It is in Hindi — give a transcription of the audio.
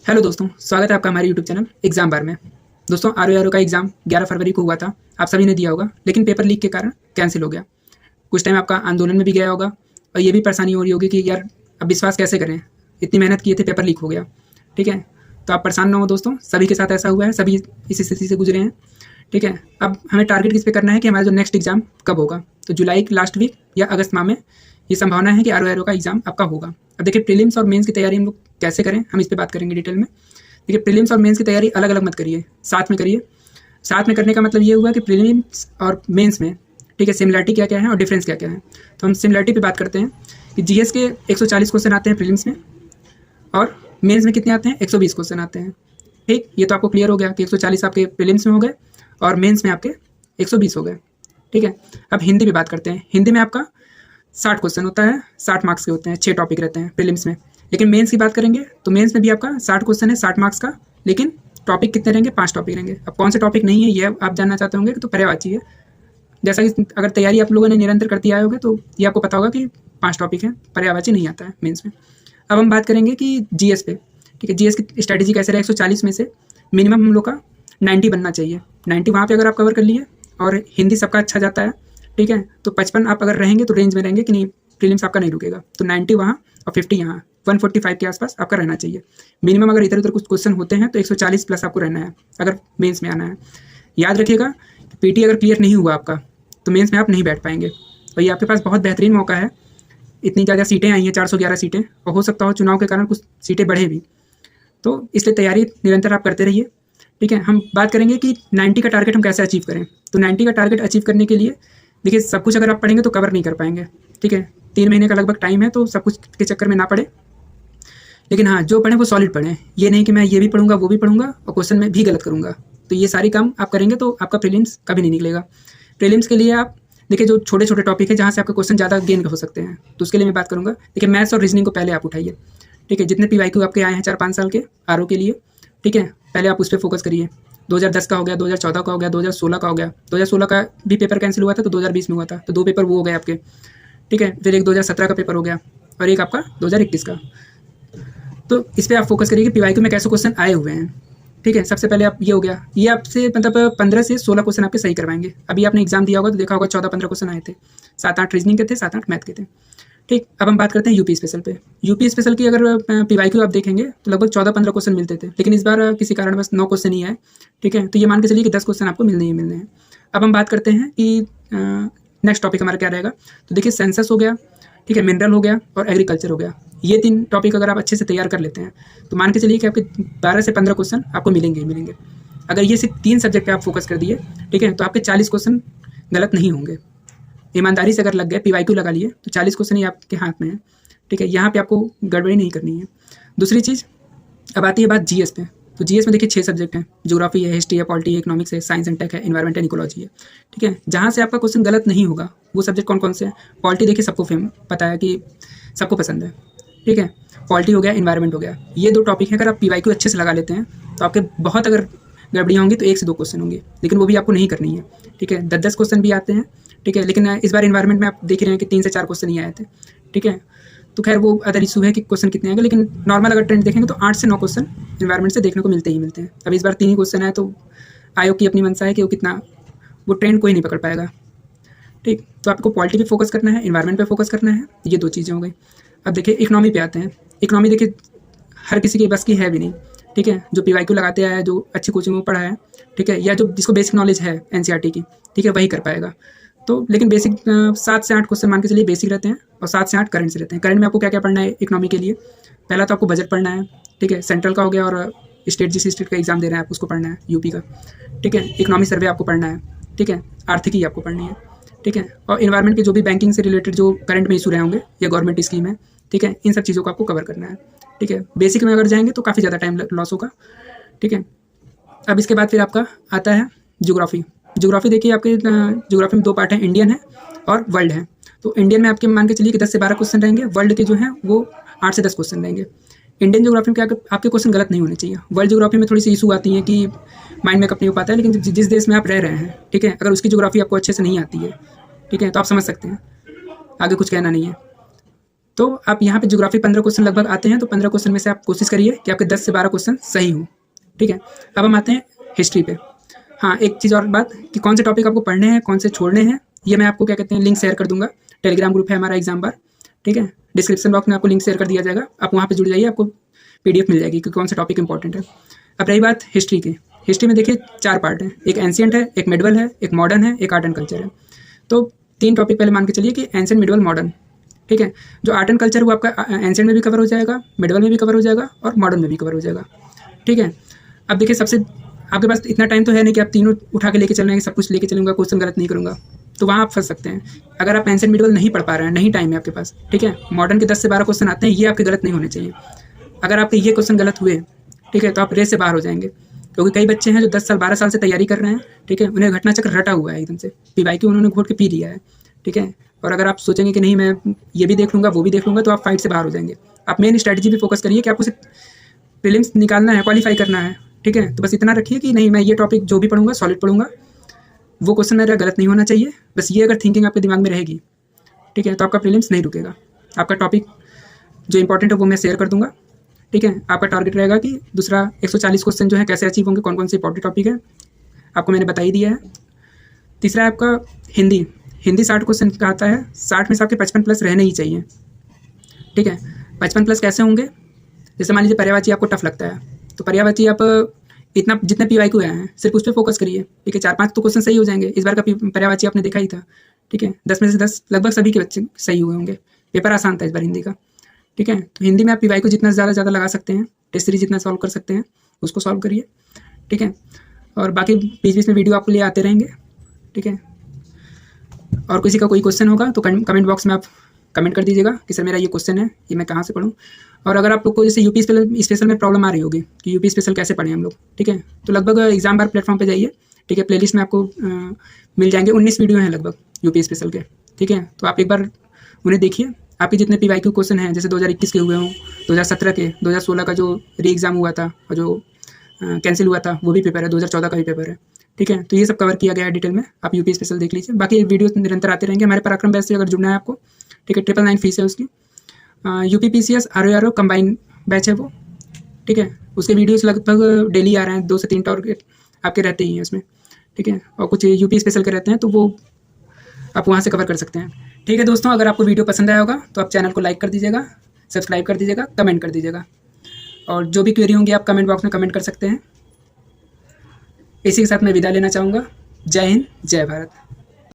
हेलो दोस्तों, स्वागत है आपका हमारे यूट्यूब चैनल एग्जाम बार में। दोस्तों आर का एग्ज़ाम 11 फरवरी को हुआ था। आप सभी ने दिया होगा, लेकिन पेपर लीक के कारण कैंसिल हो गया। कुछ टाइम आपका आंदोलन में भी गया होगा और ये भी परेशानी हो रही होगी कि यार अब विश्वास कैसे करें, इतनी मेहनत किए थे, पेपर लीक हो गया। ठीक है, तो आप परेशान ना हो दोस्तों, सभी के साथ ऐसा हुआ है, सभी इस स्थिति से गुजरे हैं। ठीक है, अब हमें टारगेट किस पे करना है कि हमारा जो नेक्स्ट एग्जाम कब होगा। तो जुलाई के लास्ट वीक या अगस्त माह में ये संभावना है कि आर का एग्जाम आपका होगा। अब देखिए प्रीलिम्स और मेंस की तैयारी हम लोग कैसे करें, हम इस पर बात करेंगे डिटेल में। देखिए प्रीलिम्स और मेंस की तैयारी अलग अलग मत करिए, साथ में करिए। साथ में करने का मतलब ये हुआ कि प्रीलिम्स और मेंस में ठीक है सिमिलरिटी क्या क्या है और डिफरेंस क्या क्या है। तो हम सिमिलरिटी पे बात करते हैं कि जीएस के 140 क्वेश्चन आते हैं प्रीलिम्स में और मेंस में कितने आते हैं, 120 क्वेश्चन आते हैं। ठीक, ये तो आपको क्लियर हो गया कि 140 आपके प्रीलिम्स में हो गए और मेंस में आपके 120 हो गए। ठीक है, अब हिंदी पे बात करते हैं। हिंदी में आपका 60 क्वेश्चन होता है, 60 मार्क्स के होते हैं, 6 टॉपिक रहते हैं प्रीलिम्स में। लेकिन मेंस की बात करेंगे तो मेंस में भी आपका 60 क्वेश्चन है, 60 मार्क्स का, लेकिन टॉपिक कितने रहेंगे, 5 टॉपिक रहेंगे। अब कौन से टॉपिक नहीं है ये आप जानना चाहते होंगे तो पर्यायवाची है। जैसा कि अगर तैयारी आप लोगों ने निरंतर करती आए होगे तो ये आपको पता होगा कि 5 टॉपिक है, पर्यायवाची नहीं आता है मेंस में। अब हम बात करेंगे कि जीएस पे। ठीक है, जीएस की स्ट्रैटेजी कैसे रहे, 140 में से मिनिमम हम लोग का 90 बनना चाहिए। 90 वहाँ पे अगर आप कवर कर लिए और हिंदी सबका अच्छा जाता है, ठीक है, तो 55 आप अगर रहेंगे तो रेंज में रहेंगे कि नहीं, प्रीलिम्स आपका नहीं रुकेगा। तो 90 वहाँ और 50 यहाँ, 145 के आसपास आपका रहना चाहिए मिनिमम। अगर इधर उधर कुछ क्वेश्चन होते हैं तो 140 प्लस आपको रहना है अगर मेंस में आना है। याद रखिएगा पीटी अगर क्लियर नहीं हुआ आपका तो मेंस में आप नहीं बैठ पाएंगे। और ये आपके पास बहुत बेहतरीन मौका है, इतनी ज़्यादा सीटें आई हैं, 411 सीटें, और हो सकता हो चुनाव के कारण कुछ सीटें बढ़े भी, तो इसलिए तैयारी निरंतर आप करते रहिए। ठीक है, हम बात करेंगे कि 90 का टारगेट हम कैसे अचीव करें। तो 90 का टारगेट अचीव करने के लिए देखिए सब कुछ अगर आप पढ़ेंगे तो कवर नहीं कर पाएंगे। ठीक है, 3 महीने का लगभग टाइम है, तो सब कुछ के चक्कर में ना पड़े, लेकिन हाँ जो पढ़ें वो सॉलिड पढ़ें। ये नहीं कि मैं ये भी पढ़ूंगा वो भी पढ़ूंगा और क्वेश्चन में भी गलत करूंगा। तो ये सारी काम आप करेंगे तो आपका प्रीलिम्स कभी नहीं निकलेगा। प्रीलिम्स के लिए आप देखिए जो छोटे छोटे टॉपिक है जहाँ से आपके क्वेश्चन ज़्यादा गेन हो सकते हैं, तो उसके लिए मैं बात करूँगा। देखिए मैथ्स और रीजनिंग को पहले आप उठाइए। ठीक है, जितने PYQ आपके आए हैं 4-5 साल के आर के लिए, ठीक है, पहले आप उस पर फोकस करिए। 2010 का हो गया, 2014 का हो गया, 2016 का हो गया। 2016 का भी पेपर कैंसिल हुआ था तो 2020 में हुआ था, तो 2 पेपर वो हो गए आपके। ठीक है, फिर एक 2017 का पेपर हो गया और एक आपका 2021 का। तो इस पर आप फोकस करिए कि PYQ में कैसे क्वेश्चन आए हुए हैं। ठीक है, सबसे पहले आप ये हो गया, ये आपसे मतलब 15 से 16 क्वेश्चन आपके सही करवाएंगे। अभी आपने एग्जाम दिया होगा तो देखा होगा 14-15 क्वेश्चन आए थे, 7-8 रीजनिंग के थे, 7-8 मैथ के थे। ठीक, अब हम बात करते हैं यूपी स्पेशल पे। यूपी स्पेशल की अगर PYQ आप देखेंगे तो लगभग 14-15 क्वेश्चन मिलते थे, लेकिन इस बार किसी कारणवश 9 क्वेश्चन ही आए। ठीक है, तो ये मान के चलिए कि 10 क्वेश्चन आपको मिलने ही मिलने हैं। अब हम बात करते हैं कि नेक्स्ट टॉपिक हमारा क्या रहेगा। तो देखिए सेंसस हो गया, ठीक है, मिनरल हो गया और एग्रीकल्चर हो गया। ये 3 टॉपिक अगर आप अच्छे से तैयार कर लेते हैं तो मान के चलिए कि आपके 12 से 15 क्वेश्चन आपको मिलेंगे ही मिलेंगे। अगर ये सिर्फ 3 सब्जेक्ट पे आप फोकस कर दिए, ठीक है, तो आपके 40 क्वेश्चन गलत नहीं होंगे। ईमानदारी से अगर लग गए, PYQ लगा लिए, तो 40 क्वेश्चन ही आपके हाथ में है। ठीक है, यहाँ पे आपको गड़बड़ी नहीं करनी है। दूसरी चीज़, अब आती है बात जीएस पे। तो जीएस में देखिए 6 सब्जेक्ट हैं, ज्योग्राफी है, हिस्ट्री है, पॉलिटी है, इकोनॉमिक्स है, साइंस एंड टेक है, एनवायरमेंट एंड इकोलॉजी है। ठीक है, जहाँ से आपका क्वेश्चन गलत नहीं होगा वो सब्जेक्ट कौन कौन से हैं। पॉलिटी देखिए सबको पता है कि सबको पसंद है। ठीक है, पॉलिटी हो गया, एनवायरमेंट हो गया, ये 2 टॉपिक हैं। अगर आप PYQ अच्छे से लगा लेते हैं तो आपके बहुत अगर गड़बड़ियाँ होंगी तो 1 से 2 क्वेश्चन होंगे, लेकिन वो भी आपको नहीं करनी है। ठीक है, 10-10 क्वेश्चन भी आते हैं। ठीक है, लेकिन इस बार एनवायरमेंट में आप देख रहे हैं कि 3 से 4 क्वेश्चन ही आए थे। ठीक है, तो खैर वो अदर इशू है कि क्वेश्चन कितने आएंगे, लेकिन नॉर्मल अगर ट्रेंड देखेंगे तो 8 से 9 क्वेश्चन एनवायरमेंट से देखने को मिलते ही मिलते हैं। अब इस बार 3 ही क्वेश्चन है, तो आयोग की अपनी मंशा है कि वो कितना, वो ट्रेंड कोई नहीं पकड़ पाएगा। ठीक, तो आपको पॉलिटी पे फोकस करना है, एनवायरमेंट पे फोकस करना है, ये 2 चीज़ें हो गई। अब देखिए इकोनॉमी पे आते हैं। इकोनॉमी देखिए हर किसी के बस की है भी नहीं। ठीक है, जो PYQ लगाते आया है, जो अच्छी कोचिंग में पढ़ा है, ठीक है, या जो जिसको बेसिक नॉलेज है NCERT की, ठीक है, वही कर पाएगा। तो लेकिन बेसिक 7 से 8 क्वेश्चन मान के चलिए बेसिक रहते हैं और 7 से 8 करंट से रहते हैं। करंट में आपको क्या क्या पढ़ना है इकोनॉमी के लिए। पहला तो आपको बजट पढ़ना है, ठीक है, सेंट्रल का हो गया, और स्टेट जिस स्टेट का एग्जाम दे रहे हैं आप उसको पढ़ना है, यूपी का। ठीक है, इकोनॉमी सर्वे आपको पढ़ना है। ठीक है, आर्थिकी आपको पढ़नी है। ठीक है, और इन्वायरमेंट के जो भी बैंकिंग से रिलेटेड जो करंट में इशू रहे होंगे या गवर्नमेंट स्कीम है, ठीक है, इन सब चीज़ों को आपको कवर करना है। ठीक है, बेसिक में अगर जाएंगे तो काफ़ी ज़्यादा टाइम लॉस होगा। ठीक है, अब इसके बाद फिर आपका आता है ज्योग्राफी। ज्योग्राफी देखिए आपके ज्योग्राफी में 2 पार्ट हैं, इंडियन है और वर्ल्ड है। तो इंडियन में आपके मान के चलिए कि 10 से 12 क्वेश्चन रहेंगे, वर्ल्ड के जो हैं वो 8 से 10 क्वेश्चन रहेंगे। इंडियन ज्योग्राफी में क्या आपके क्वेश्चन गलत नहीं होने चाहिए। वर्ल्ड ज्योग्राफी में थोड़ी सी इशू आती है कि माइंड मेकअप नहीं हो पाता है, लेकिन जिस देश में आप रह रहे हैं, ठीक है, अगर उसकी ज्योग्राफी आपको अच्छे से नहीं आती है, ठीक है, तो आप समझ सकते हैं, आगे कुछ कहना नहीं है। तो आप यहाँ पे ज्योग्राफी 15 क्वेश्चन लगभग आते हैं, तो 15 क्वेश्चन में से आप कोशिश करिए कि आपके 10 से 12 क्वेश्चन सही हो। ठीक है, अब हम आते हैं हिस्ट्री पे। हाँ, एक चीज़ और बात कि कौन से टॉपिक आपको पढ़ने हैं, कौन से छोड़ने हैं, ये मैं आपको क्या कहते हैं लिंक शेयर कर दूंगा। टेलीग्राम ग्रुप है हमारा एग्जाम बार, ठीक है, डिस्क्रिप्शन बॉक्स में आपको लिंक शेयर कर दिया जाएगा, आप वहाँ पे जुड़ जाइए, आपको PDF मिल जाएगी कि कौन सा टॉपिक इंपॉर्टेंट है। अब रही बात हिस्ट्री की, हिस्ट्री में देखिए 4 पार्ट हैं, एक एंशियंट है, एक मिडवल है, एक मॉडर्न है, एक आर्ट एंड कल्चर है। तो 3 टॉपिक पहले मान के चलिए कि एंशियंट, मिडवल, मॉडर्न। ठीक है, जो आर्ट एंड कल्चर वो आपका एंशियंट में भी कवर हो जाएगा, मिडवल में भी कवर हो जाएगा और मॉडर्न में भी कवर हो जाएगा। ठीक है, अब देखिए सबसे आपके पास इतना टाइम तो है नहीं कि आप तीनों उठा के लेके चल रहे हैं, सब कुछ लेके चलूँगा, क्वेश्चन गलत नहीं करूँगा, तो वहाँ आप फंस सकते हैं। अगर आप एंशियंट मिडवल नहीं पढ़ पा रहे हैं, नहीं टाइम है आपके पास, ठीक है, मॉडर्न के 10 से 12 क्वेश्चन आते हैं, ये आपके गलत नहीं होने चाहिए। अगर आपके ये क्वेश्चन गलत हुए, ठीक है, तो आप रेस से बाहर हो जाएंगे, क्योंकि कई बच्चे हैं जो 10 साल 12 साल से तैयारी कर रहे हैं, ठीक है, उन्हें घटना चक्र रटा हुआ है एकदम से, PYQ उन्होंने घोट के पी लिया है। ठीक है, और अगर आप सोचेंगे कि नहीं मैं ये भी देख लूँगा वो भी देख लूँगा, तो आप फाइट से बाहर हो जाएंगे। आप मेन स्ट्रैटेजी भी फोकस करिए कि आपको सिर्फ प्रीलिम्स निकालना है, क्वालिफाई करना है। ठीक है, तो बस इतना रखिए कि नहीं मैं ये टॉपिक जो भी पढ़ूंगा सॉलिड पढ़ूंगा, वो क्वेश्चन मेरा गलत नहीं होना चाहिए। बस ये अगर थिंकिंग आपके दिमाग में रहेगी, ठीक है, तो आपका प्रीलिम्स नहीं रुकेगा। आपका टॉपिक जो इंपॉर्टेंट है वो मैं शेयर कर दूंगा। ठीक है, आपका टारगेट रहेगा कि दूसरा 140 क्वेश्चन जो है कैसे अचीव होंगे, कौन कौन से इंपॉर्टेंट टॉपिक है, आपको मैंने बता ही दिया है। तीसरा है आपका हिंदी। हिंदी 60 क्वेश्चन का आता है, 60 में से आपके 55 प्लस रहने ही चाहिए। ठीक है, 55 प्लस कैसे होंगे, जैसे मान लीजिए पर्यायवाची आपको टफ लगता है, तो पर्यायवाची आप इतना जितने PYQ आए हैं सिर्फ उस पर फोकस करिए। ठीक है, 4-5 तो क्वेश्चन सही हो जाएंगे। इस बार का पर्यायवाची आपने देखा ही था। ठीक है, 10 में से 10 लगभग सभी के बच्चे सही हुए होंगे। पेपर आसान था इस बार हिंदी का। ठीक है, तो हिंदी में आप PYQ जितना ज़्यादा लगा सकते हैं, टेस्ट सीरीज जितना सॉल्व कर सकते हैं उसको सॉल्व करिए। ठीक है, और बाकी बीच बीच में वीडियो आपको लिए आते रहेंगे। ठीक है, और किसी का कोई क्वेश्चन होगा तो कमेंट बॉक्स में आप कमेंट कर दीजिएगा कि सर मेरा ये क्वेश्चन है, ये मैं कहाँ से पढ़ूँ। और अगर आप लोग को जैसे यूपी स्पेशल में प्रॉब्लम आ रही होगी कि यूपी स्पेशल कैसे पढ़ें हम लोग, ठीक है, तो लगभग एग्जाम बार प्लेटफॉर्म पे जाइए। ठीक है, प्लेलिस्ट में आपको मिल जाएंगे, 19 वीडियो हैं लगभग यूपी स्पेशल के। ठीक है, तो आप एक बार उन्हें देखिए। आपके जितने PYQ क्वेश्चन हैं, जैसे 2021 के हुए हों, 2017 के, 2016 का जो री एग्ज़ाम हुआ था और जो कैंसिल हुआ था वो भी पेपर है, 2014 का भी पेपर है। ठीक है, तो ये सब कवर किया गया है डिटेल में, आप यूपी स्पेशल देख लीजिए। बाकी वीडियो निरंतर आते रहेंगे हमारे पराक्रम बैच से अगर जुड़ना है आपको। ठीक है, 999 फीस है उसकी। UP PCS RO combine batch है वो। ठीक है, उसके वीडियोस लगभग डेली आ रहे हैं, 2 से 3 टारगेट आपके रहते ही हैं उसमें। ठीक है, और कुछ UP स्पेशल के रहते हैं, तो वो आप वहाँ से कवर कर सकते हैं। ठीक है दोस्तों, अगर आपको वीडियो पसंद आया होगा तो आप चैनल को लाइक कर दीजिएगा, सब्सक्राइब कर दीजिएगा, कमेंट कर दीजिएगा, और जो भी क्वेरी होंगी आप कमेंट बॉक्स में कमेंट कर सकते हैं। इसी के साथ मैं विदा लेना चाहूँगा। जय हिंद, जय भारत।